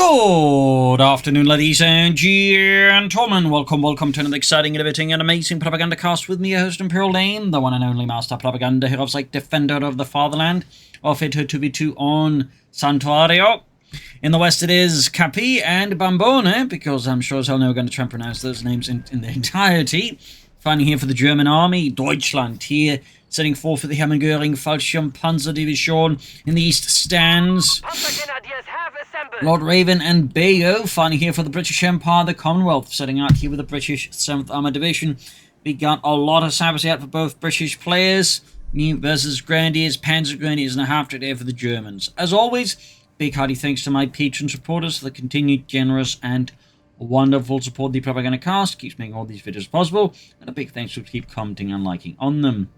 Good afternoon, ladies and gentlemen. Welcome to another exciting, innovating, and amazing Propagandacast with me, your host, Imperial Dame, the one and only Master Propaganda, heroes like Defender of the Fatherland, of it 2v2 on Santuario. In the west it is Capi and Bambone, because I'm sure as hell no we're going to try and pronounce those names in their entirety. Finding here for the German army, Deutschland here, setting forth for the Hungarian Fallschirmpanzerdivision. In the east stands Lord Raven and Bego, finding here for the British Empire, the Commonwealth, setting out here with the British 7th Armoured Division. We got a lot of sabres out for both British players, New versus Grenadiers, Panzer Grenadiers, and a half-track there for the Germans. As always, big hearty thanks to my patron supporters for the continued generous and wonderful support. The Propagandacast keeps making all these videos possible, and a big thanks to keep commenting and liking on them.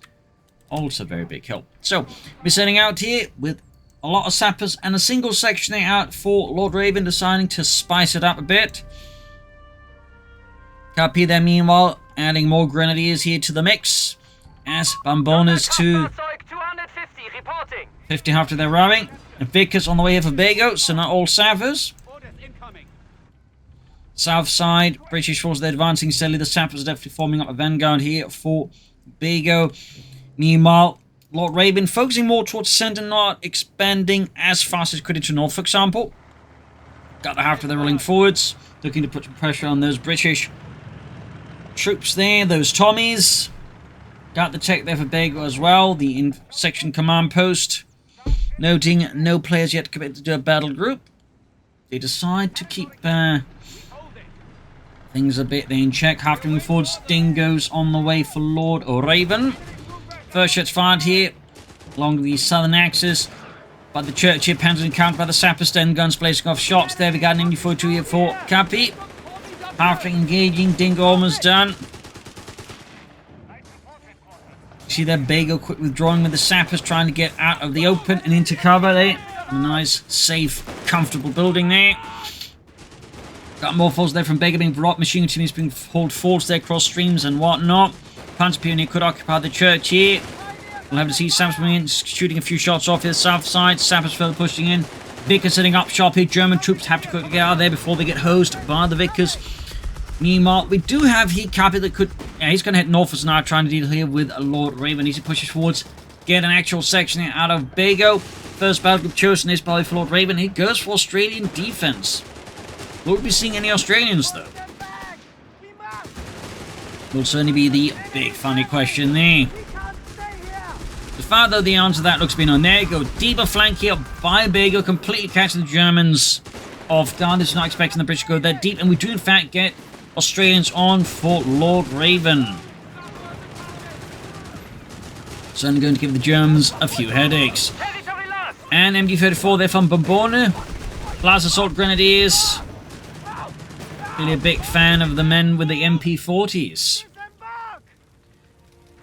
Also very big help. So, we're setting out here with a lot of sappers and a single section out for Lord Raven, deciding to spice it up a bit. Capi there meanwhile adding more grenadiers here to the mix, as Bambone is to 50 after their ramming, and Vickers on the way here for Bego, so not all sappers. South side, British forces they're advancing steadily. The sappers are definitely forming up a vanguard here for Bego. Meanwhile, Lord Raven focusing more towards centre, not expanding as fast as could into north, for example. Got the half of their rolling forwards, looking to put some pressure on those British troops there, those Tommies. Got the tech there for Bego as well, the section command post. Noting no players yet committed to a battle group. They decide to keep things a bit in check. Half moving forwards, Dingoes on the way for Lord Raven. First shots fired here along the southern axis by the church here, panzers encountered by the sappers, then guns blazing off shots. There we got an MD42 here for Capi. After engaging, Dingo almost done. See there, Bego quick withdrawing with the sappers, trying to get out of the open and into cover there. A nice, safe, comfortable building there. Got more falls there from Bego being brought, machine teams being hauled forwards there across streams and whatnot. Panzer Pioneer could occupy the church here. We'll have to see sappers coming in, shooting a few shots off the south side. Sappers further pushing in. Vickers setting up shop here. German troops have to quickly get out of there before they get hosed by the Vickers. Meanwhile, we do have here Capi that could... Yeah, he's going to head northwards now, trying to deal here with Lord Raven. He pushes forwards, get an actual section out of Bego. First battle group chosen is by Lord Raven. He goes for Australian defense. Will we be seeing any Australians, though? Will certainly be the big funny question there. As far though the answer to that looks being on there, go deeper flank here by Bego, completely catching the Germans off guard. It's not expecting the British to go that deep, and we do in fact get Australians on for Lord Raven. Certainly going to give the Germans a few headaches. And MD34 there from Bambone. Plus Assault Grenadiers. Really a big fan of the men with the MP40s.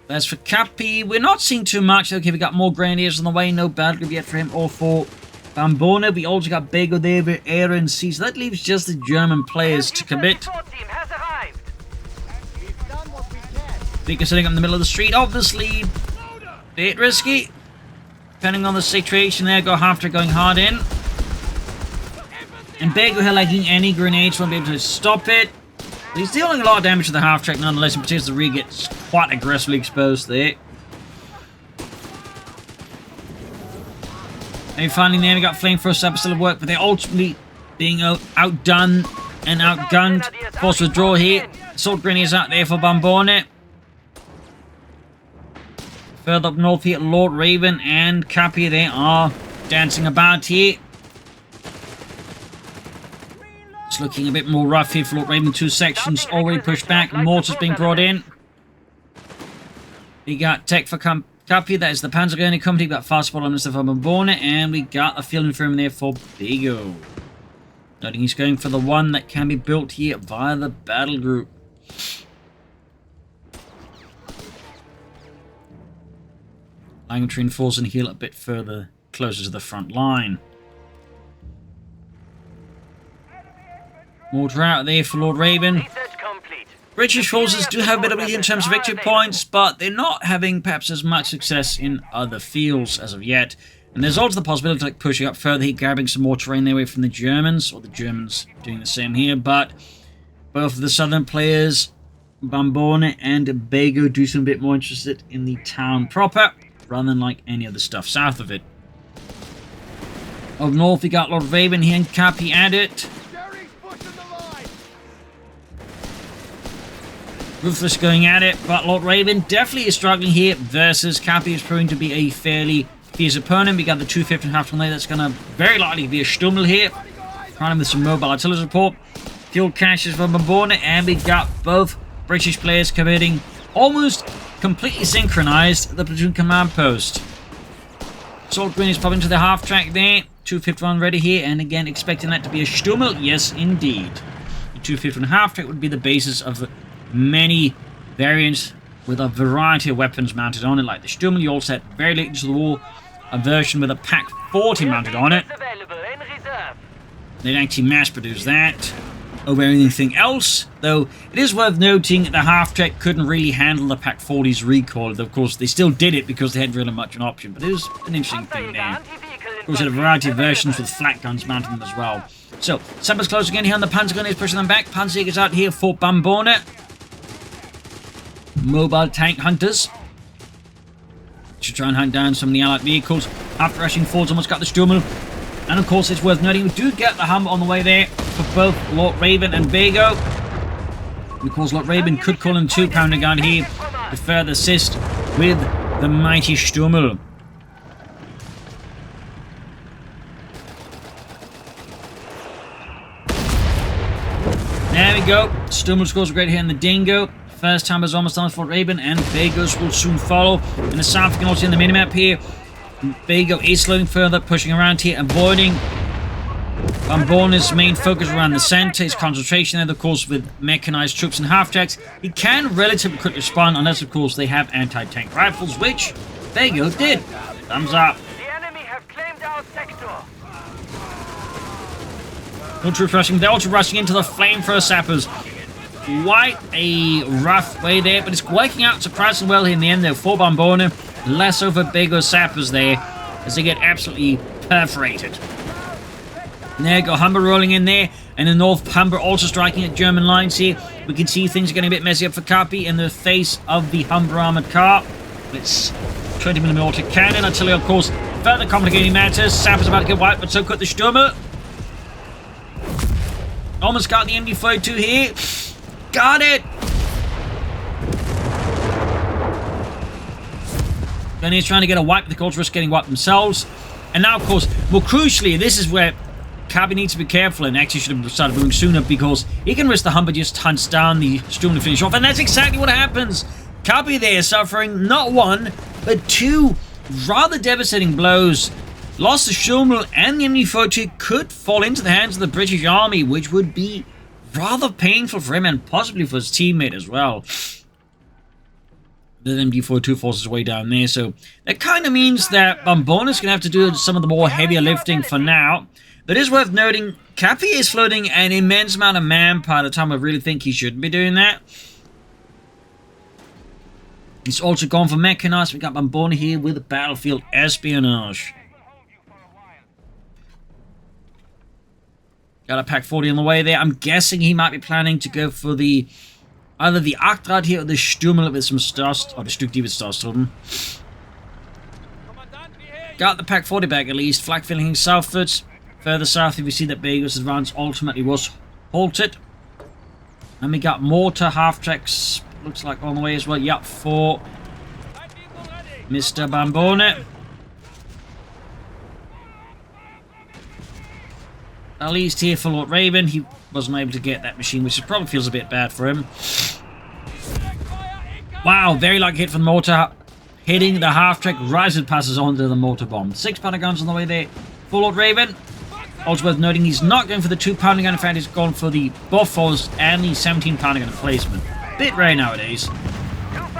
As for Capi, we're not seeing too much. Okay, we got more Grenadiers on the way. No battle group yet for him or for Bambone. We also got Bego there with Air&Sea. So that leaves just the German players to commit. Vicker sitting up in the middle of the street. Obviously, a bit risky. Depending on the situation there, go after going hard in. And Bego here lacking any grenades, won't be able to stop it. But he's dealing a lot of damage to the half-track nonetheless, in particular the rear gets quite aggressively exposed there. And finally there we got Flamethrower Sapper still at work, but they're ultimately being outdone and outgunned. Forced withdraw here. Assault Grenadiers out there for Bambone. Further up north here, Lord Raven and Capi, they are dancing about here. It's looking a bit more rough here for Lord Raven. Two sections already pushed back. Mortars being brought in. We got tech for Capi. That is the Panzer Grenadier Company. We got fast support on Mr. Bambone. And we got a field infirmary there for Bego. Noting he's going for the one that can be built here via the battle group. I'm going to reinforce and heal a bit further closer to the front line. Mortar out there for Lord Raven. British forces do have a bit of lead in terms of victory points, but they're not having perhaps as much success in other fields as of yet. And there's also the possibility of like, pushing up further here, grabbing some more terrain there away from the Germans, or the Germans doing the same here, but both of the southern players, Bambone and Bego, do seem a bit more interested in the town proper, rather than like any other stuff south of it. Up north, we got Lord Raven here and Capi at it. Ruthless going at it, but Lord Raven definitely is struggling here versus Capi is proving to be a fairly fierce opponent. We got the 250 half ton there. That's going to very likely be a Stummel here. Trying him with some mobile artillery support. Fuel caches from Bambone, and we got both British players committing almost completely synchronized the platoon command post. Assault Green is popping to the half track there. 251 ready here, and again expecting that to be a Stummel. Yes, indeed. The 251 half track would be the basis of many variants with a variety of weapons mounted on it, like the Stummel. You also had very late into the war a version with a Pack 40 mounted on it. They'd actually mass produce that over anything else, though it is worth noting that the half-track couldn't really handle the Pack 40's recoil. Of course, they still did it because they hadn't really much of an option, but it was an interesting thing there. Of course, they had a variety of versions with flat guns mounted them as well. So, Sappers close again here on the Panzer is pushing them back. Panzerjägers out here for Bambone. Mobile tank hunters should try and hunt down some of the allied vehicles. After rushing forwards, almost got the Stummel. And of course, it's worth noting we do get the Humber on the way there for both Lord Raven and Bego. And of course, Lord Raven could call in 2-pounder gun here to further assist with the mighty Stummel. There we go. Stummel scores a great hit in the Dingo. First time is almost done for Raven, and Bego's will soon follow. In the south, you can also see in the minimap here, Bego is slowing further, pushing around here, avoiding Bambone's main focus around the center. His concentration there, of course, with mechanized troops and half-tracks. He can relatively quickly respond, unless, of course, they have anti-tank rifles, which Bego did. Thumbs up. The enemy have claimed our sector. No troops rushing. They're also rushing into the flamethrower sappers. Quite a rough way there, but it's working out surprisingly well here in the end, though, for Bambone. Less over Bego's sappers there, as they get absolutely perforated. And there you go, Humber rolling in there, and the North Humber also striking at German lines here. We can see things are getting a bit messy up for Capi in the face of the Humber armored car. It's 20mm cannon, artillery, of course, further complicating matters. Sappers about to get wiped, but so could the Stummel. Almost got the MD-42 here. Got it! Then he's trying to get a wipe. The Colts risk getting wiped themselves. And now, of course, more crucially, this is where Capi needs to be careful, and actually should have started moving sooner, because he can risk the Humber just hunts down the Stummel to finish off. And that's exactly what happens. Capi there suffering not one, but two rather devastating blows. Lost the Stummel, and the MD-42 could fall into the hands of the British Army, which would be rather painful for him and possibly for his teammate as well. The MD-42 falls his way down there, so that kind of means that Bambone is going to have to do some of the more heavier lifting for now. But it is worth noting, Capi is floating an immense amount of manpower at a time I really think he shouldn't be doing that. He's also gone for Mechanized. We got Bambone here with a battlefield Espionage. Got a Pack 40 on the way there. I'm guessing he might be planning to go for the either the Achtrad here or the Stummel with some stars, or the Stück with Starstruppen. Got the Pack 40 back at least. Flak filling southwards. Further south, if you see that Bego's advance ultimately was halted. And we got mortar half-tracks, looks like on the way as well. Yep, for Mr. Bambone. At least here for Lord Raven, he wasn't able to get that machine, which probably feels a bit bad for him. Wow, very lucky hit from the mortar. Hitting the half-track, rises passes onto the mortar bomb. 6-pounder guns on the way there for Lord Raven. Also worth noting, he's not going for the 2-pounder gun. In fact, he's gone for the Buffos and the 17-pounder gun replacement. Bit rare nowadays.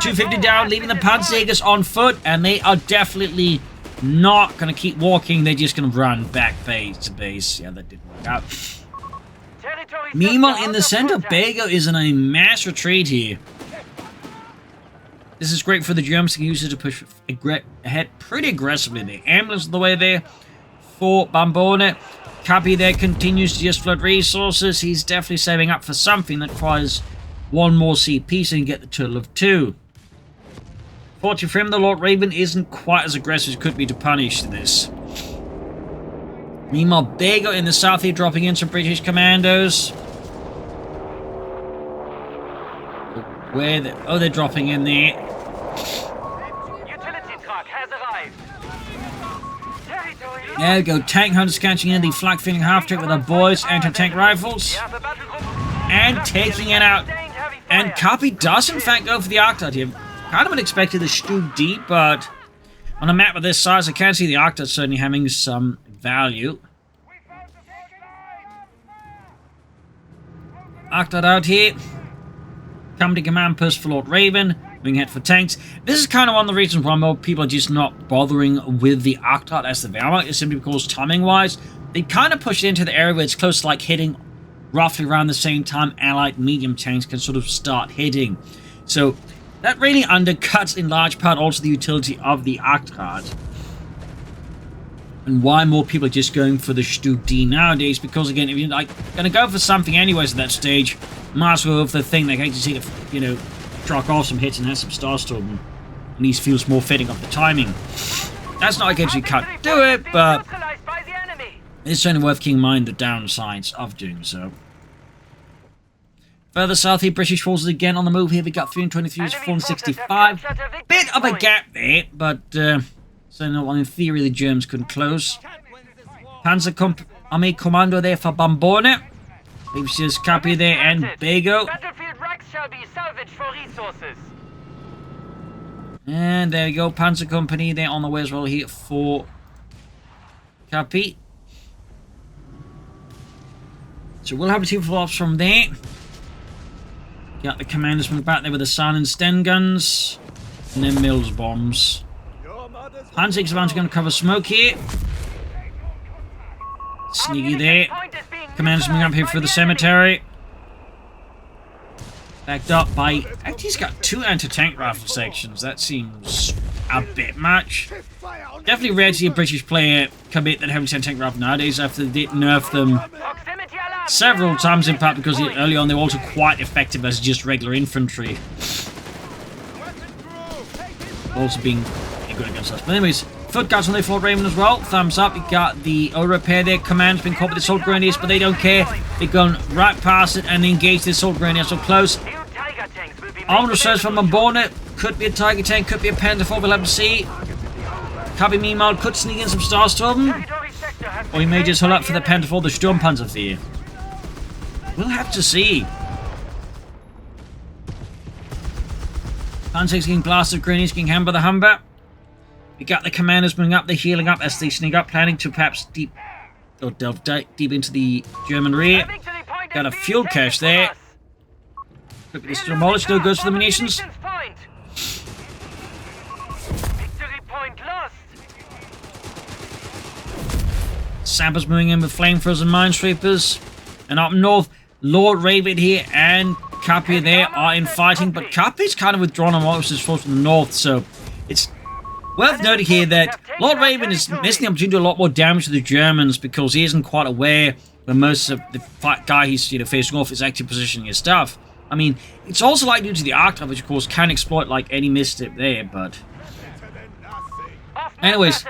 250 down, leaving the Panzerjägers on foot, and they are definitely not going to keep walking. They're just going to run back base to base. Yeah, that didn't work out. Meanwhile, in the center, Bego is in a mass retreat here. This is great for the Germans to use it to push ahead pretty aggressively. The ambulance on the way there for Bambone. Capi there continues to just flood resources. He's definitely saving up for something that requires one more CP so he can get the total of 2. Fortunately for him, the Lord Raven isn't quite as aggressive as it could be to punish this. Meanwhile, Bego in the south here dropping in some British commandos. Where they're dropping in there. Utility truck has arrived. Territory. There we go. Tank hunters catching in the flak feeling half trick with their boys, anti-tank rifles, and taking it out. And Capi does in fact go for the Arctite here. Kind of unexpected the Stu D, but on a map of this size, I can see the Arctite certainly having some value. Arctite out here. Company command post for Lord Raven. Moving ahead for tanks. This is kind of one of the reasons why more people are just not bothering with the Arctite as the Wehrmacht. Is simply because timing-wise, they kind of push it into the area where it's close to like hitting roughly around the same time Allied medium tanks can sort of start hitting. So that really undercuts in large part also the utility of the Arctite. And why more people are just going for the Stu D nowadays, because again, if you're like going to go for something anyways at that stage, might as well go for the thing that can actually see the, you know, truck off some hits and have some Starstorm. And these feels more fitting of the timing. That's not against you can't do it, but it's certainly worth keeping in mind the downsides of doing so. Further south here, British forces again on the move here. We got 323 to 465. Bit of a gap there, but so no one in theory the Germans couldn't close. Panzer Army Commando there for Bambone. Leaves just Capi there and Bego. Battlefield racks shall be salvaged for resources. And there we go, Panzer Company there on the way as well here for Capi. So we'll have a team follow-ups from there. Got the commanders from the back there with the San and Sten guns. And then Mills bombs. Panzer's going to cover smoke here. Sneaky there. Commanders moving up here through the cemetery. Backed up by... Actually, he's got 2 anti-tank rifle sections. That seems a bit much. Definitely rare to see a British player commit that heavy anti-tank rifle nowadays after they did nerf them several times, in part because early on they were also quite effective as just regular infantry. Also being good against us. But anyways, foot guards on the Fort Raymond as well. Thumbs up. You got the O repair there. Command's been caught with the assault grenadiers, but they don't care. They've gone right past it and engaged the assault grenadiers so close. Armored reserves from Bambone. Could be a Tiger tank, could be a Panther 4. We'll have to see. Capi meanwhile could sneak in some Starstorm. Or he may just hold up for the Panther 4, the Sturmpanzer there. We'll have to see. Panzer's getting blasted, grenadiers getting hammed by the Humber. We got the commanders moving up, they're healing up as they sneak up, planning to perhaps delve deep into the German rear. Got a fuel cache there. Quickly demolished, still goes for the munitions. Sappers moving in with flamethrowers and minesweepers. And up north, Lord Raven here and Capi there are in fighting, but Capi's kind of withdrawn on what was his force from the north, so it's worth noting here that Lord Raven is missing the opportunity to do a lot more damage to the Germans because he isn't quite aware when most of the guy he's facing off is actually positioning his stuff. I mean, it's also like due to the Arctite, which of course can exploit like any misstep there, but... Anyways,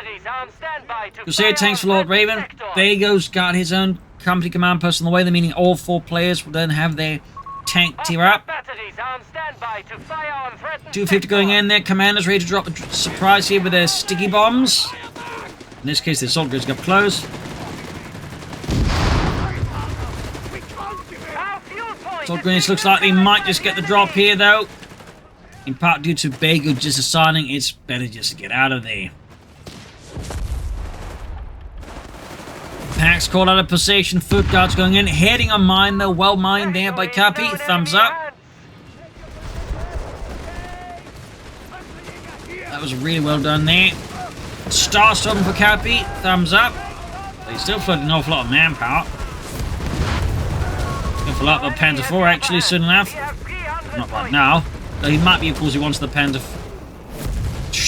Crusader tanks for Lord Raven. Bego's got his own company command post on the way, meaning all 4 players will then have their tank tier up. 250 going in there. Commanders ready to drop the surprise here with their sticky bombs. In this case, the assault grids got close. Assault grenades looks like they might just get the drop here, though. In part due to Bego just deciding it's better just to get out of there. Packs called out of position. Foot guards going in. Heading on mine, though. Well mined there by Capi. Thumbs up. That was really well done there. Starstorm for Capi. Thumbs up. They still flooded an awful lot of manpower. Gonna fill up the Panther 4 actually soon enough. Not right now. Though he might be, of course, he wants the Panther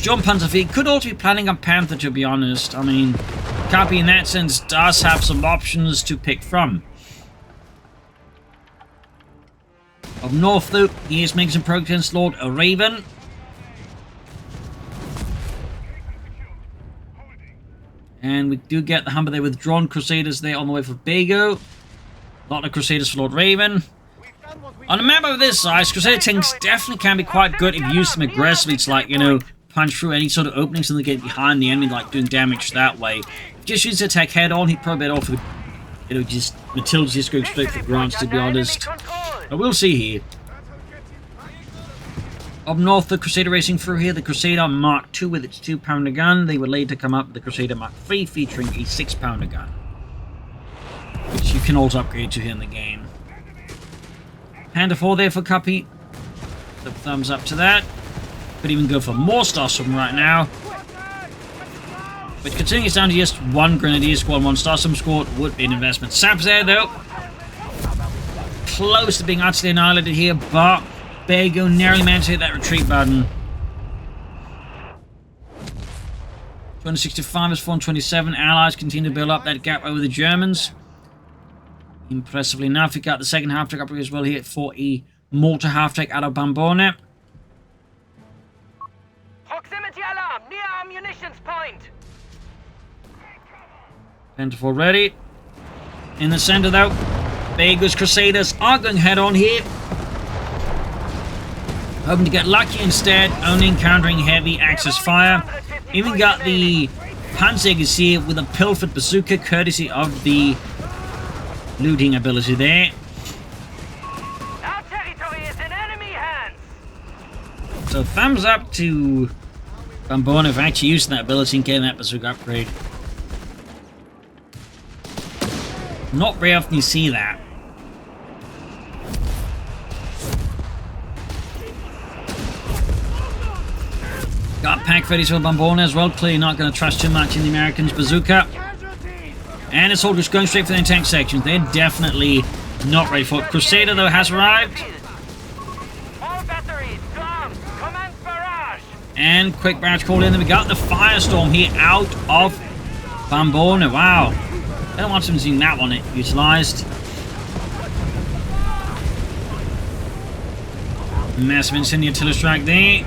Sturmpanzerfleet. Could also be planning on Panther, to be honest. I mean, Capi in that sense does have some options to pick from. Up north, though, he is making some progress against Lord Raven. And we do get the Humber there with drawn Crusaders there on the way for Bego. A lot of Crusaders for Lord Raven. On a map of this size, Crusader tanks definitely can be quite good if you use them aggressively. It's like, you know, punch through any sort of openings and then get behind the enemy, like doing damage that way. If you just use the attack head on, he'd probably better off with, you know, just Matilda's just going straight for grants, to be honest. But we'll see here. Up north, the Crusader racing through here. The Crusader Mark II with its 2-pounder gun. They would later come up with the Crusader Mark III featuring a 6-pounder gun, which you can also upgrade to here in the game. Panda 4 there for Capi. The thumbs up to that. Could even go for more stars from right now. But considering it's down to just one Grenadier squad, one Starstorm squad would be an investment. Saps there though. Close to being utterly annihilated here, but Bego narrowly managed to hit that retreat button. 265 is 427. Allies continue to build up that gap over the Germans. Impressively enough, we got the second half-track upgrade as well here for a mortar half-track out of Bambone. Proximity alarm near our munitions point. Plentiful ready. In the center though, Bego's Crusaders are going head on here. Hoping to get lucky instead, only encountering heavy Axis fire. Even got the Panzergers here with a pilfered bazooka, courtesy of the looting ability there. Our territory is in enemy hands. So thumbs up to Bambone for actually using that ability and getting that bazooka upgrade. Not very often you see that. Got pack ready for Bambone as well. Clearly not going to trust too much in the Americans' bazooka. And it's all just going straight for the tank sections. They're definitely not ready for it. Crusader, though, has arrived. All batteries, armed. Commence barrage. And quick barrage called in. Then we got the Firestorm here out of Bambone. Wow. I don't want to see that one utilised. Massive incendiary artillery strike there.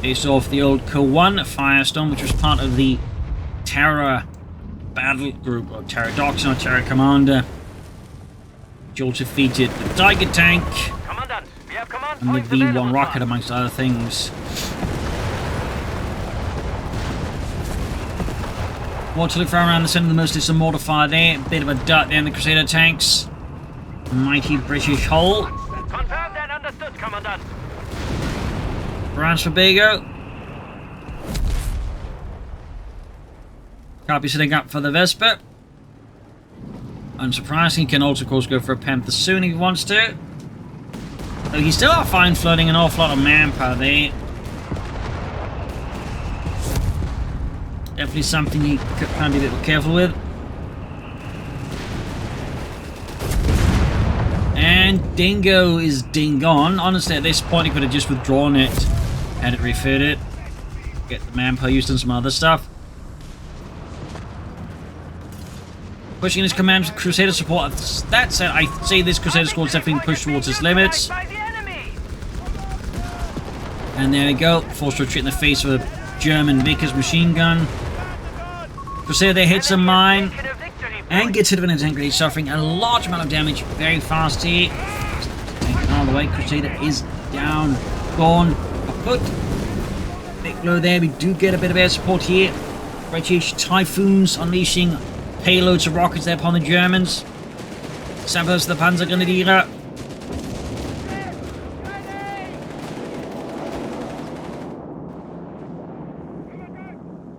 Based off the old CoH3 Firestorm, which was part of the Terror battle group, or Terror Doctrine, or Terror Commander. Which also defeated the Tiger tank Commandant, we have command and the points available, V1 sir. rocket, amongst other things. More to look for around the centre, the mostly some mortar fire there. A bit of a dot there in the Crusader tanks. Mighty British hull. Confirmed and understood, Commandant. Branch for Bego. Capi setting up for the Vesper. Unsurprising, he can also, of course, go for a Panther soon if he wants to. Though he's still out fine floating an awful lot of manpower there. Definitely something you can be a bit careful with. And Dingo is ding-gone. Honestly, at this point, he could have just withdrawn it and refit it. Get the manpower used on some other stuff. Pushing his command for Crusader support. That said, I say this Crusader squad is definitely pushed towards its limits. By the enemy. And there we go. Forced retreat in the face of a German Vickers machine gun. Crusader there hits a mine Taking a victory and point. gets hit of an attack grenade, suffering a large amount of damage very fast here. Take it out of the way. Crusader is down, gone, kaput. Big blow there. We do get a bit of air support here. British Typhoons unleashing payloads of rockets there upon the Germans. Samples the Panzer Grenadier.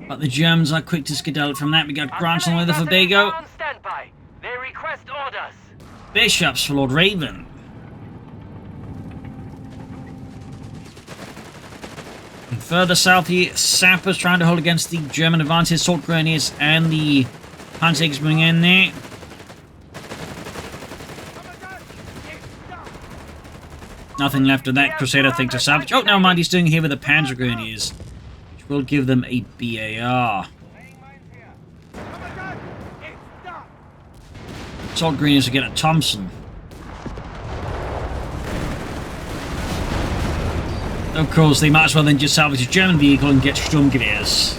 But the Germans are quick to skedaddle from that. We got grants on the way for Bego. On standby. They request orders. Bishops for Lord Raven. And further south here, Sappers trying to hold against the German advances, Assault Grenadiers and the Panzergers moving in there. Nothing left of that Crusader thing to salvage. Oh, never mind, he's doing here with the Panzer Grenadiers. We'll give them a BAR. Salt Green is to get a Thompson. Of course, they might as well then just salvage a German vehicle and get Sturmgewehrs.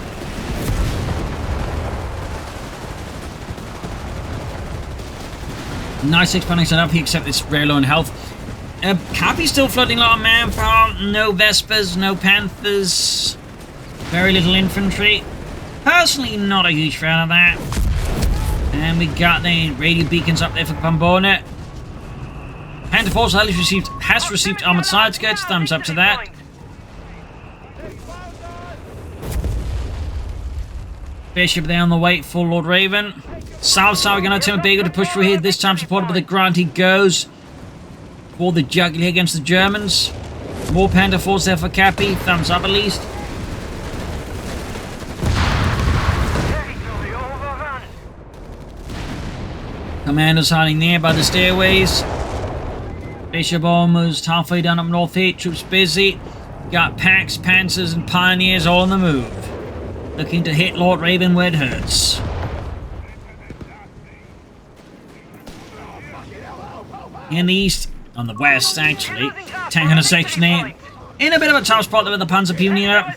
Nice expanding set up here, except it's very low in health. Capi's still flooding a lot of manpower. No Vespers, no Panthers. Very little infantry. Personally, not a huge fan of that. And we got the radio beacons up there for Bambone. Panther Force has received armored side skirts. Thumbs up to that. Bishop there on the way for Lord Raven. South side, we're going to attempt Bego to push through here. This time supported by the Grant. He goes for the juggler here against the Germans. More Panther Force there for Capi. Thumbs up at least. Commanders hiding there by the stairways. Bishop almost halfway down up north here. Troops busy. Got Packs, Panzers, and Pioneers all on the move. Looking to hit Lord Raven where it hurts. In the east, on the west actually, tank in a section there. In a bit of a tough spot there with the Panzer Pioneer.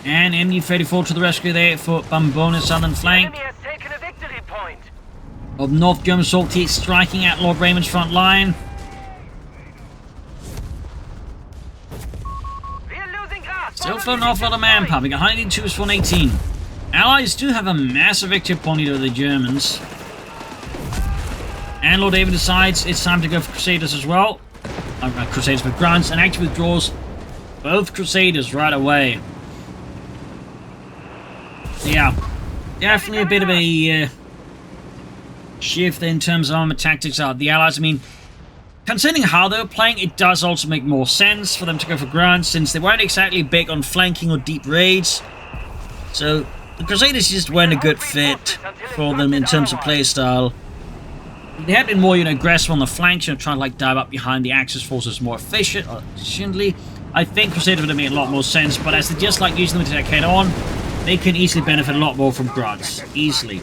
And MU-34 to the rescue there for Bambone's southern flank. Of North German Salty striking at Lord Raven's front line. Still floating an awful lot of manpower. We got 182 for 118. Allies do have a massive victory point over the Germans. And Lord Raven decides it's time to go for Crusaders as well. Crusaders with grants, and actually withdraws both Crusaders right away. So yeah, definitely a bit of a shift in terms of armor tactics are the Allies. I mean, considering how they were playing, it does also make more sense for them to go for grants, since they weren't exactly big on flanking or deep raids. So the Crusaders just weren't a good fit for them in terms of playstyle. They had been more, aggressive on the flanks, trying to like dive up behind the Axis forces more efficiently. I think Crusaders would have made a lot more sense, but as they just like using them to attack head on, they can easily benefit a lot more from grants. Easily.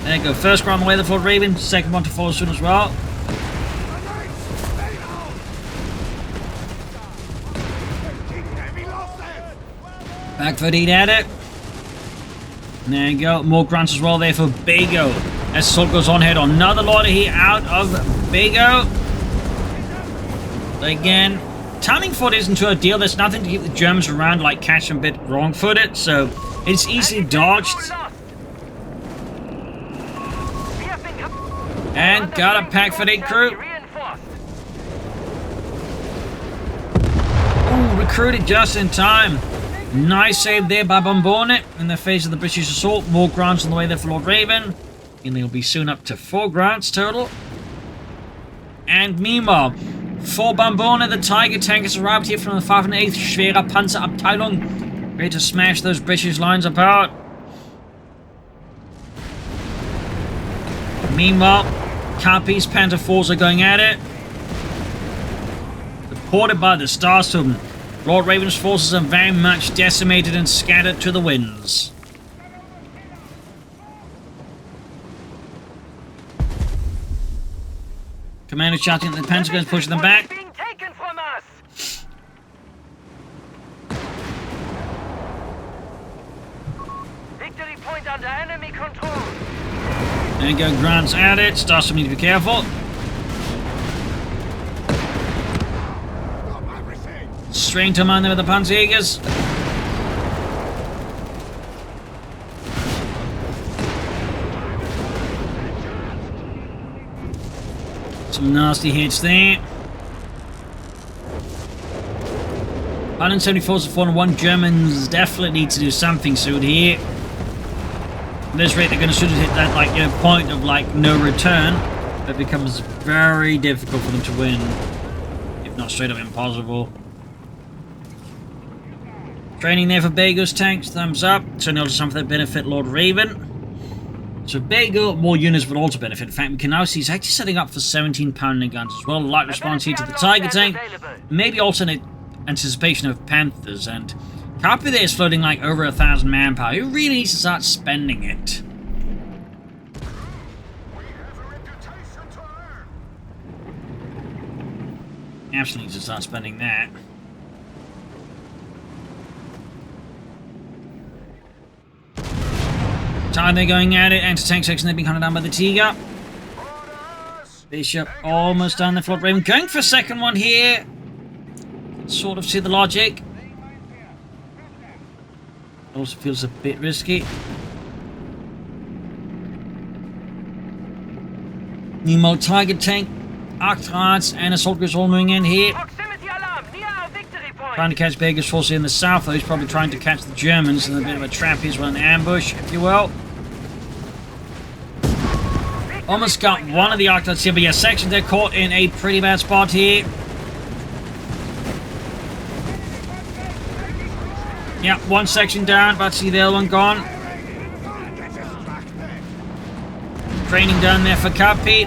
There you go. First grant on the way there for Raven. Second one to follow soon as well. Back for Dean at it. There you go. More grants as well there for Bego. As assault goes on head on. Another lot here out of Bego. Again, timing for it isn't too ideal. There's nothing to keep the Germans around, like catch them a bit wrong-footed, so it's easily dodged. And got a pack for the crew. Ooh, recruited just in time. Nice save there by Bambone in the face of the British assault. More grants on the way there for Lord Raven. And they'll be soon up to 4 grants total. And meanwhile, for Bambone, the Tiger tank has arrived here from the 508th Schwerer Panzerabteilung, ready to smash those British lines apart. Meanwhile, Capi's Panther 4s are going at it. Supported by the Starsturm, Lord Raven's forces are very much decimated and scattered to the winds. Commander shouting at the Pentagon, pushing them back. Victory point under enemy control. There you go, grants at it. Starsturm need to be careful. Straight to man there with the Panzerjägers. Some nasty hits there. 174 to 401. Germans definitely need to do something soon here. At this rate, they're going to soon hit that point of no return. It becomes very difficult for them to win, if not straight up impossible. Training there for Bego's tanks. Thumbs up. Turning also something that benefit Lord Raven. So Bego, more units would also benefit. In fact, we can now see he's actually setting up for 17-pounder guns as well. Light response here to the Tiger tank. Maybe alternate anticipation of Panthers, and Capi there is floating like over 1,000 manpower. He really needs to start spending it. Absolutely needs to start spending that. Time they're going at it. Anti-tank section, they've been hunted down by the Tiger. Bishop almost done the Float Raven. Going for a second one here. Sort of see the logic. Also feels a bit risky. Meanwhile, Tiger tank, Arctrads, and assault groups all moving in here. Trying to catch Bego's forces in the south, though. He's probably trying to catch the Germans in a bit of a trap here as well, an ambush, if you will. Almost got one of the Arctrads here, but yeah, sections they're caught in a pretty bad spot here. Yeah, one section down, about to see the other one gone. Training down there for Capi.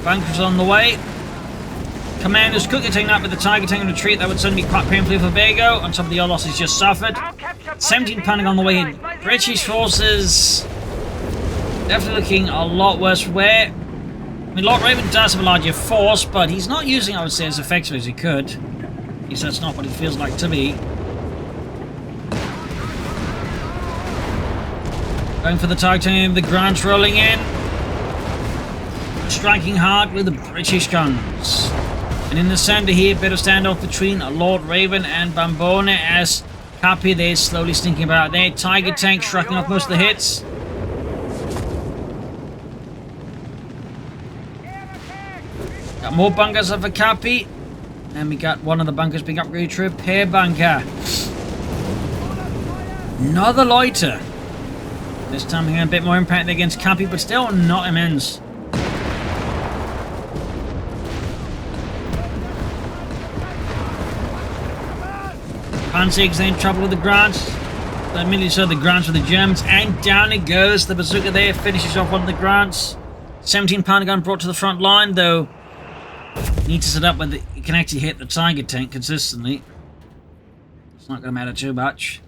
Bunkers on the way. Commanders could get taken out with the Tiger tank in retreat. That would certainly be quite painfully for Bego on top of the other losses just suffered. 17 panic on the way. British forces definitely looking a lot worse for wear. I mean, Lord Raven does have a larger force, but he's not using, I would say, as effectively as he could. At least that's not what it feels like to me. Going for the Tiger tank, the Grants rolling in. Striking hard with the British guns. And in the center here, bit of standoff between Lord Raven and Bambone as Capi there slowly sneaking about there. Tiger tank shrugging off most of the hits. Got more bunkers up for Capi. And we got one of the bunkers being upgraded to a repair bunker. Another loiter. This time we have a bit more impact against Capi, but still not immense. Panzer's in trouble with the Grants. Immediately so the Grants with the Germans, and down it goes. The bazooka there finishes off one of the Grants. 17-pounder gun brought to the front line, though. Need to set up where you can actually hit the Tiger tank consistently. It's not going to matter too much.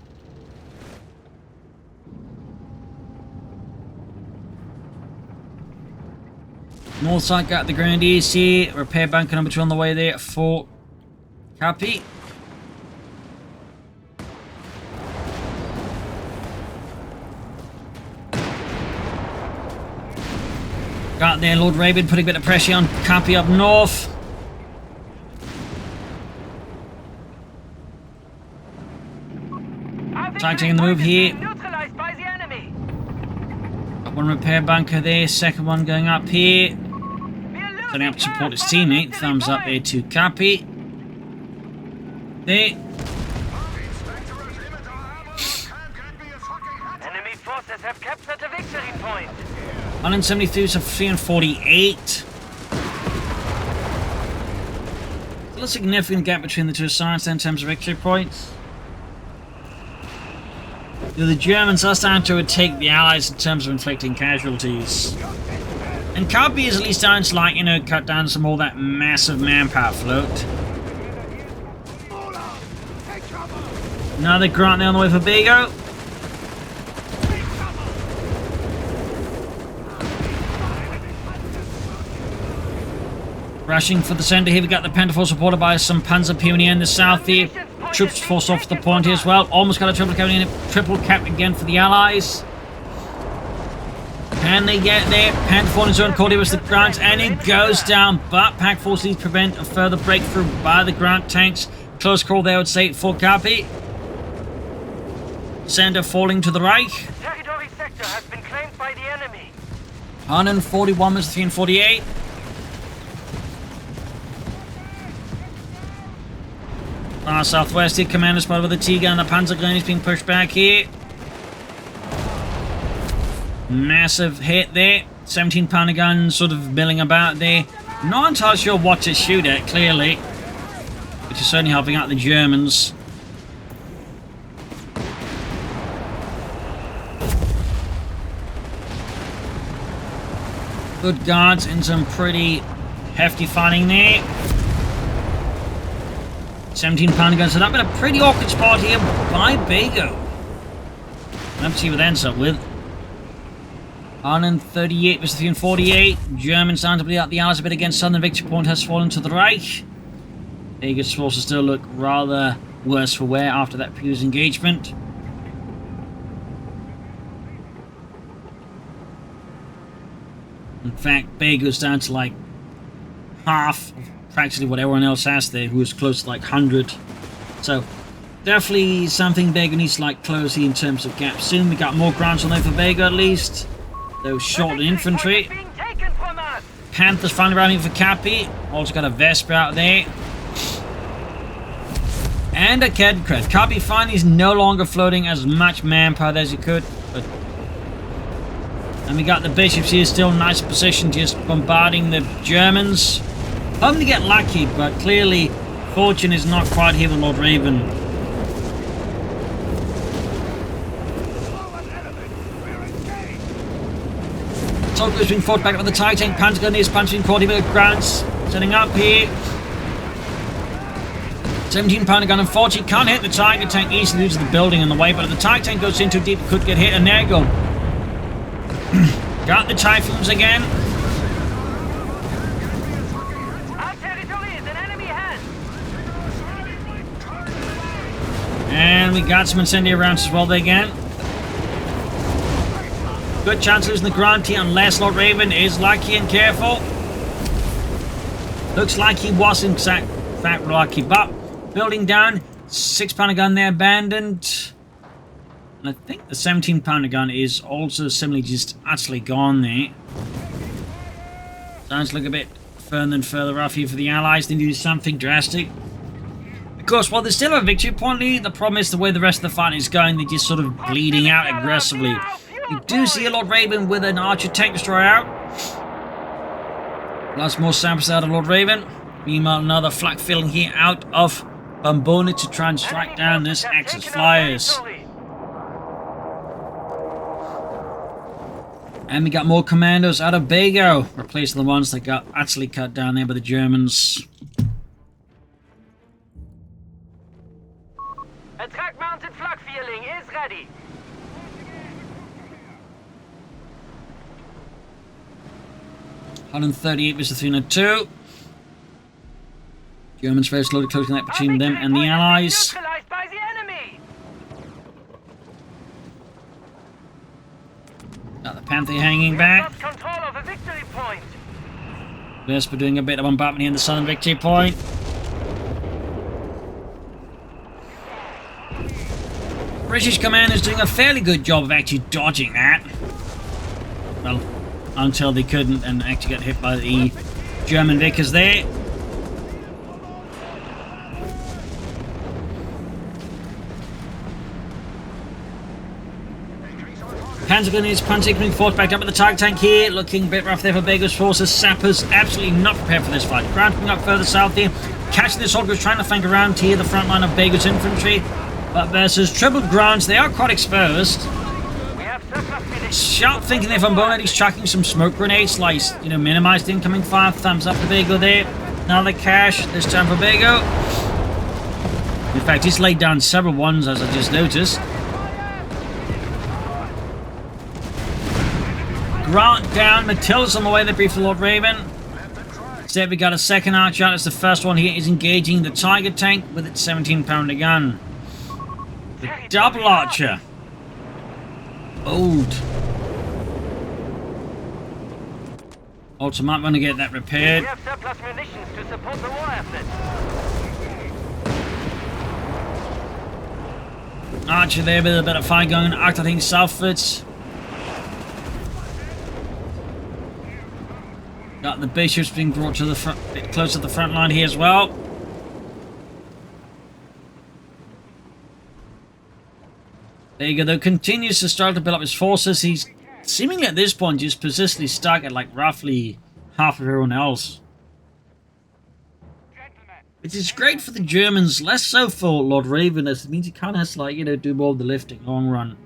North side got the Grenadiers here. Repair bunker number 2 on the way there for Capi. Got there, Lord Raven putting a bit of pressure on Capi up north. Taking the move here. Got one repair bunker there, second one going up here. Setting up to support his teammate. Thumbs up there to Capi. There. Enemy forces have captured the victory point. 173 to 348. Still a significant gap between the two sides in terms of victory points. The Germans are starting to take the Allies in terms of inflicting casualties. And Capi is at least starting to, like, you know, cut down some more of that massive manpower float. Another Grant there on the way for Bego. Rushing for the center here, we got the Panther force supported by some Panzer Pioneer in the south here. Troops forced off the point here as well. Almost got a triple cap again for the Allies. Can they get there? Panther force in zone called it was the Grant, and it goes down. But Pack force needs to prevent a further breakthrough by the Grant tanks. Close call there, I would say, for Capi. Center falling to the right. Territory sector has been claimed by the enemy. 141 was 348. Southwest here, commander spotted with the Tiger and the Panzer Grenadiers being pushed back here. Massive hit there. 17-pounder gun sort of milling about there. Not entirely sure what to shoot at, clearly. Which is certainly helping out the Germans. Good guards in some pretty hefty fighting there. 17-pounder gun set up in a pretty awkward spot here by Bego. Let's see what that ends up with. 138 versus 348. Germans down to bleed out the Allies a bit against Southern Victory Point has fallen to the Reich. Bego's forces still look rather worse for wear after that previous engagement. In fact, Bego's down to like half of practically what everyone else has there, who is close to like 100. So, definitely something Bego needs to like close in terms of gaps soon. We got more grounds on there for Bego at least. Those short infantry. Panthers finally rounding for Capi. Also got a Vesper out there. And a Kedkred. Capi finally is no longer floating as much manpower as he could. But and we got the bishops here still in nice position, just bombarding the Germans. Hoping to get lucky, but clearly fortune is not quite here with Lord Raven. Tolko is being fought back up with the TIE tank. Pentagon is punching quality bit of grounds. Setting up here. 17-pounder gun, unfortunately can't hit the Tiger tank easily due to the building in the way, but if the TIE tank goes in too deep, it could get hit, and there you go. Got the Typhoons again. Our territory is in enemy hands. And we got some incendiary rounds as well there again. Good chance of losing the ground here unless Lord Raven is lucky and careful. Looks like he was in fact lucky, but building down, 6-pounder gun there abandoned. And I think the 17-pounder gun is also similarly just utterly gone there. Starting to look a bit further and further off here for the Allies. They need to do something drastic. Of course, while there's still a victory point lead, the problem is the way the rest of the fight is going, they're just sort of bleeding out aggressively. You do see a Lord Raven with an Archer tank destroyer out. Lots more samples out of Lord Raven. Meanwhile, another flak filling here out of Bambone to try and strike down this Axis flyers. And we got more commandos out of Bego, replacing the ones that got utterly cut down there by the Germans. A track-mounted flak feeling is ready. .138 versus 302. Germans very slowly closing that between them and the Allies. Neutralized by the enemy. Got the Panther hanging back. Lost control of a victory point. Vesper doing a bit of bombardment here in the southern victory point. British commanders doing a fairly good job of actually dodging that. Well, until they couldn't and actually got hit by the German Vickers there. Panzergun is punching, being forced back up with the Tiger tank here. Looking a bit rough there for Bego's forces. Sappers absolutely not prepared for this fight. Grounding up further south here. Catching the soldiers, trying to flank around here the front line of Bego's infantry. But versus tripled grounds, they are quite exposed. We have surplus. Sharp thinking there from Bambone. He's chucking some smoke grenades, like, minimized incoming fire. Thumbs up for Bego there. Another cash, this time for Bego. In fact, he's laid down several ones, as I just noticed. Grant down, Matilda's on the way there, brief for Lord Raven. Instead, we got a second archer out. It's the first one here is engaging the Tiger tank with its 17-pounder gun. The double archer. Old. Also, might want to get that repaired. We have surplus munitions to support the war effort. Archer there with a bit of fire going on. Arc, I think, southwards. Got the bishops being brought to the front, bit close to the front line here as well. There you go, though, continues to struggle to build up his forces. He's seemingly at this point just persistently stuck at like roughly half of everyone else. Which is great for the Germans, less so for Lord Raven, as it means he kind of has to, like, do more of the lifting long run.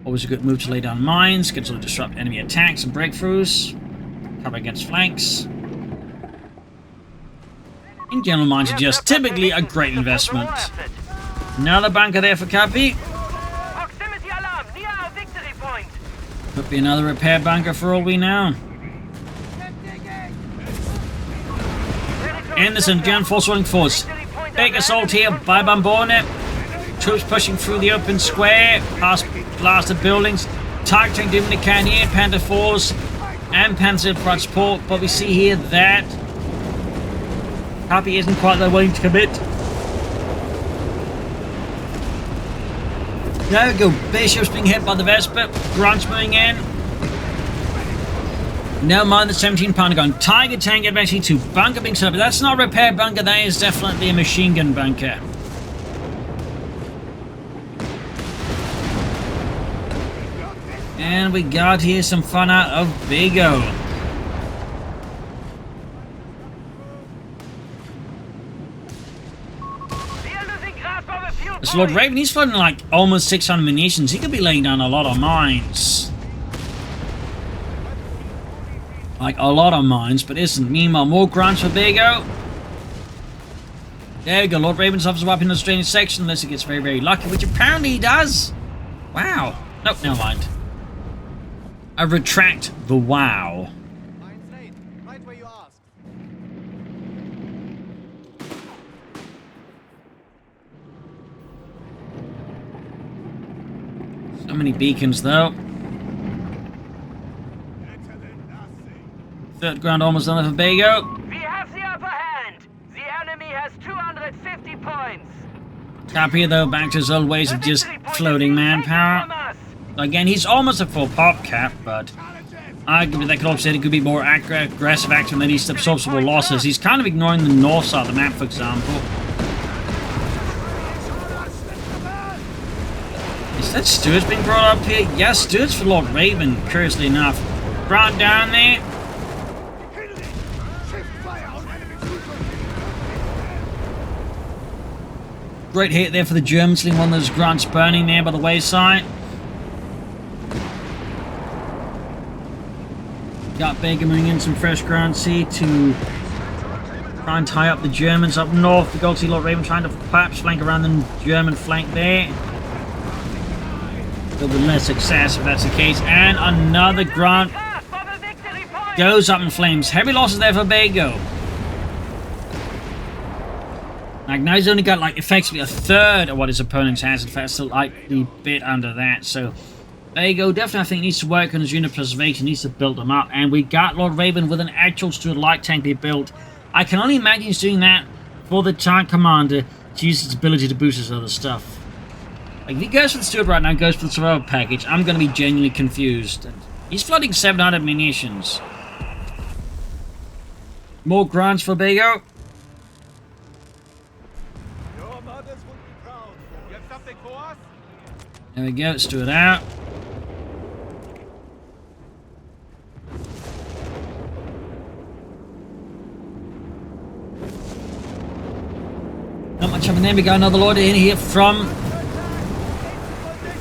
Always a good move to lay down mines, can sort of disrupt enemy attacks and breakthroughs. Cover against flanks. In general, mines are just typically a great investment. Another bunker there for Capi. Proximity alarm near our victory point. Could be another repair bunker for all we know. Anderson again, force rolling force. Big assault here by Bambone. Troops pushing through the open square, past blasted buildings. Target tank doing what they can here. Panther 4s and Panzer transport, but we see here that Capi isn't quite that willing to commit. There we go. Bishop's being hit by the Vespa. Grant's moving in. Never mind the 17-pounder gun. Tiger tank eventually to bunker being set up. But that's not a repair bunker. That is definitely a machine gun bunker. And we got here some fun out of Bego. This Lord Raven, he's flooding like almost 600 munitions. He could be laying down a lot of mines. Like a lot of mines, but isn't. Meanwhile, more grants for Bego. There we go. Lord Raven suffers a weapon in the strange section unless he gets very, very lucky, which apparently he does. Wow. Nope, never mind. I retract the wow. Right where you asked. So many beacons, though. Third ground almost done for Bego. We have the upper hand. The enemy has 250 points. Capi, though, back to his old ways of just floating manpower. Again, he's almost a full pop cap, but arguably that could also say it could be more aggressive action than he's absorbable losses. He's kind of ignoring the north side of the map, for example. Is that Stuart's being brought up here? Yes, Stuart's for Lord Raven, curiously enough. Brought down there. Great hit there for the Germans, leaving one of those grunts burning there by the wayside. Got Bego moving in some fresh Air&Sea to try and tie up the Germans up north. We got to see Lord Raven trying to perhaps flank around the German flank there. But with less success if that's the case. And another grunt goes up in flames. Heavy losses there for Bego. Like now he's only got like effectively a third of what his opponent has. In fact, still like a bit under that. So Bego definitely, I think, needs to work on his unit preservation, needs to build them up. And we got Lord Raven with an actual Stuart light tank they built. I can only imagine he's doing that for the tank commander to use his ability to boost his other stuff. Like, if he goes for the Stuart right now, goes for the survival package, I'm going to be genuinely confused. He's flooding 700 munitions. More grants for Bego. Your mothers would be proud. You have something for us? There we go, Stuart out. Not much of an name. We got another Lord in here from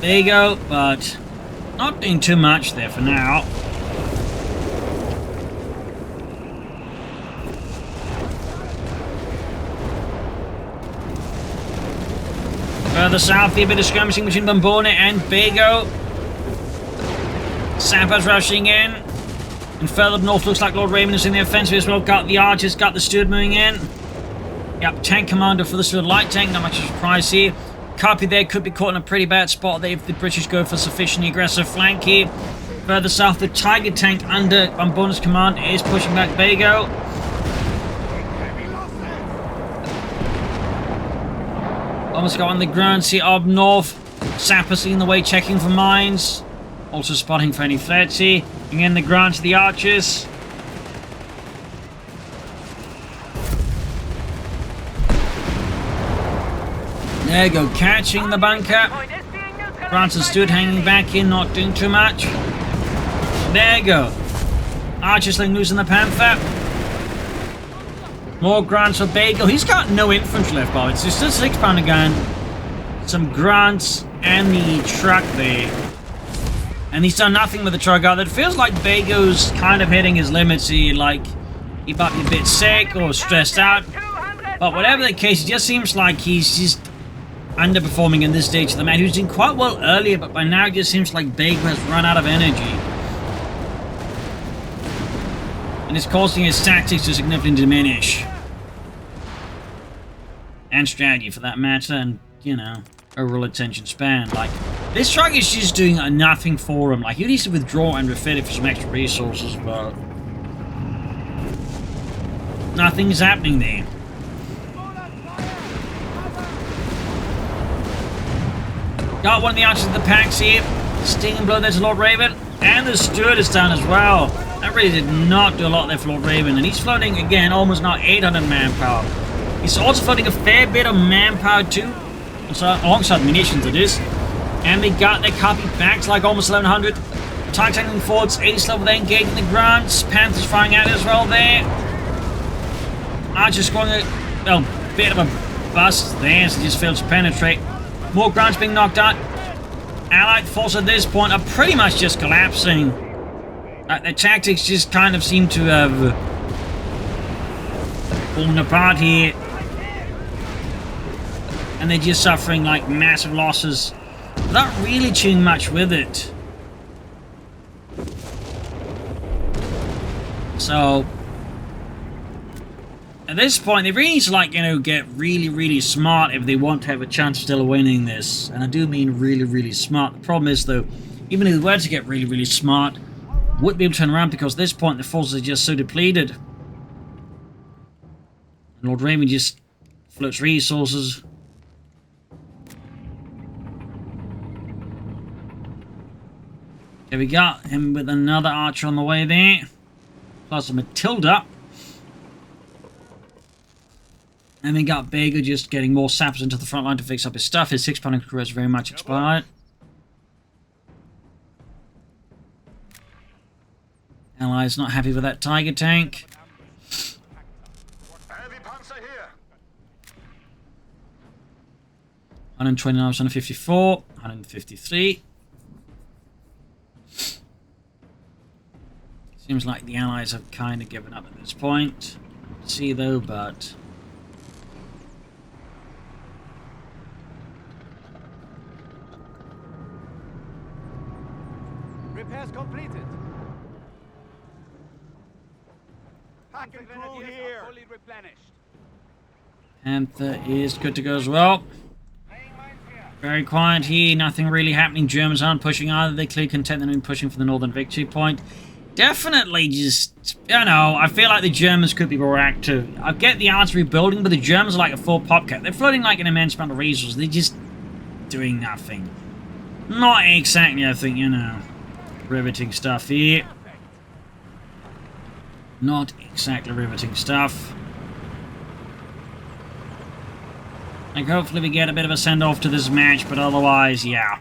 Bego, but not doing too much there for now. Further south, a bit of skirmishing between Bambone and Bego. Sappers rushing in. And further north, looks like Lord Raven is in the offensive as well. Got the archers, got the Stuart moving in. Yep, tank commander for the Stuart light tank, not much of a surprise here. Capi there could be caught in a pretty bad spot there if the British go for sufficiently aggressive flank here. Further south, the Tiger tank under Bambone's command is pushing back Bego. Almost got on the ground, see up north. Sappers leading the way, checking for mines. Also spotting for any threats here. Again, the ground to the archers. There you go, catching the bunker. Grant and Stuart hanging back in, not doing too much. There you go. Archers letting loose in the Panther. More grants for Bego. He's got no infantry left, but it's just a 6-pounder gun. Some grants and the truck there. And he's done nothing with the truck either. It feels like Bego's kind of hitting his limits here. Like, he might be a bit sick or stressed out. But whatever the case, it just seems like he's just underperforming in this stage of the match. He was doing quite well earlier, but by now it just seems like Bego has run out of energy. And it's causing his tactics to significantly diminish. And strategy for that matter, and, you know, overall attention span. Like, this truck is just doing nothing for him. Like, he needs to withdraw and refit it for some extra resources, but nothing's happening there. Got one of the archers of the packs here. Sting and blow there to Lord Raven. And the steward is down as well. That really did not do a lot there for Lord Raven. And he's floating, again, almost now 800 manpower. He's also floating a fair bit of manpower too. So, alongside munitions it is. And they got their Capi back to like almost 1100. Target tackling forwards, ace level there, engaging the grunts. Panthers firing out as well there. Archer scoring a bit of a bust there, so just failed to penetrate. More grunts being knocked out. Allied forces at this point are pretty much just collapsing. Their tactics just kind of seem to have fallen apart here. And they're just suffering like massive losses without really doing much with it. So at this point, they really need to, like, you know, get really, really smart if they want to have a chance of still winning this. And I do mean really, really smart. The problem is, though, even if they were to get really, really smart, wouldn't be able to turn around because at this point the forces are just so depleted. And Lord Raven just floats resources. Okay, we got him with another archer on the way there. Plus a Matilda. And we got Bego just getting more sappers into the front line to fix up his stuff. His 6-pounder crew has very much expired. Allies not happy with that Tiger tank. Heavy panzer here. 129, 154, 153. Seems like the Allies have kind of given up at this point. See though, but Repairs completed. Packing crew here. Fully replenished. Panther is good to go as well. Very quiet here, nothing really happening. Germans aren't pushing either. They're clearly content in pushing for the northern victory point. Definitely just, you know, I feel like the Germans could be more active. I get the artillery building, but the Germans are like a full popcat. They're floating like an immense amount of resources. They're just doing nothing. Not exactly, I think, you know, riveting stuff here. Not exactly riveting stuff. Like, hopefully we get a bit of a send-off to this match, but otherwise, yeah.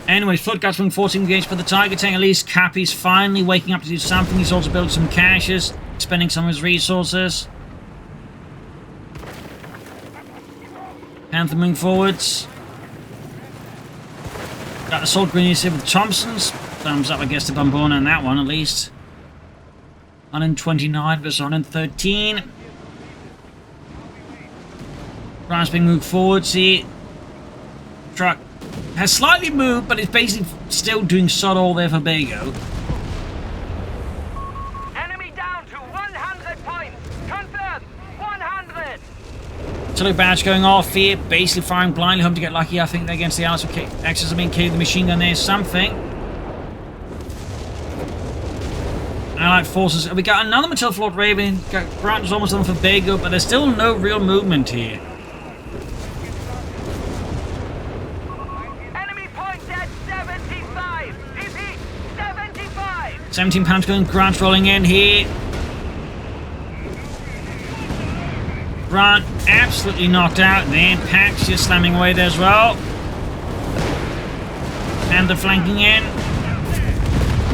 Anyways, Flood Guards being forcing engaged for the Tiger tank. At least Capi's finally waking up to do something. He's also building some caches, spending some of his resources. Panther moving forwards. Got the Sword Grenadiers here with Thompsons. Thumbs up, I guess, to Bambone on that one, at least. 129 versus 113. Ryan's being moved forwards here. Truck has slightly moved, but it's basically still doing sod all there for Bego. Enemy down to 100 points. Confirmed. 100. Artillery badge going off here, basically firing blindly, hoping to get lucky. I think they're against the Allies. Okay, Axis are being killed. The machine gun there is something. Allied forces. We got another Matilda for Lord Raven. Got Grant almost on for Bego, but there's still no real movement here. Enemy points at 75. Repeat, 75. 17 pounds going. Grant rolling in here. Grant absolutely knocked out. Then Pax just slamming away there as well. And the flanking in.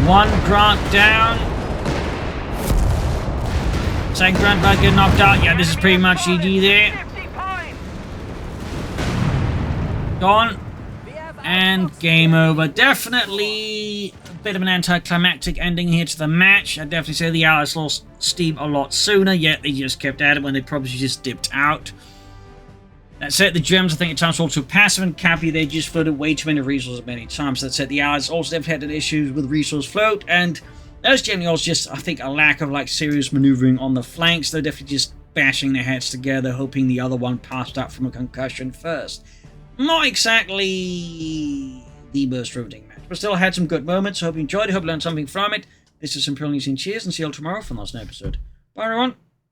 One Grant down. Second Grant about to get knocked out. Yeah, this is pretty much GG there. 50 points. Gone. And game over. Definitely a bit of an anticlimactic ending here to the match. I'd definitely say the Allies lost steam a lot sooner, yet they just kept at it when they probably just dipped out. That's it, the Germans, I think, at times were also passive, and Capi, they just floated way too many resources many times. That's it, the Allies also definitely had issues with resource float, and those generally also just, I think, a lack of like serious maneuvering on the flanks. They're definitely just bashing their heads together, hoping the other one passed out from a concussion first. Not exactly the most riveting match, but still had some good moments. I hope you enjoyed it, hope you learned something from it. This is Imperial News, cheers, and see you all tomorrow for the next episode. Bye, everyone.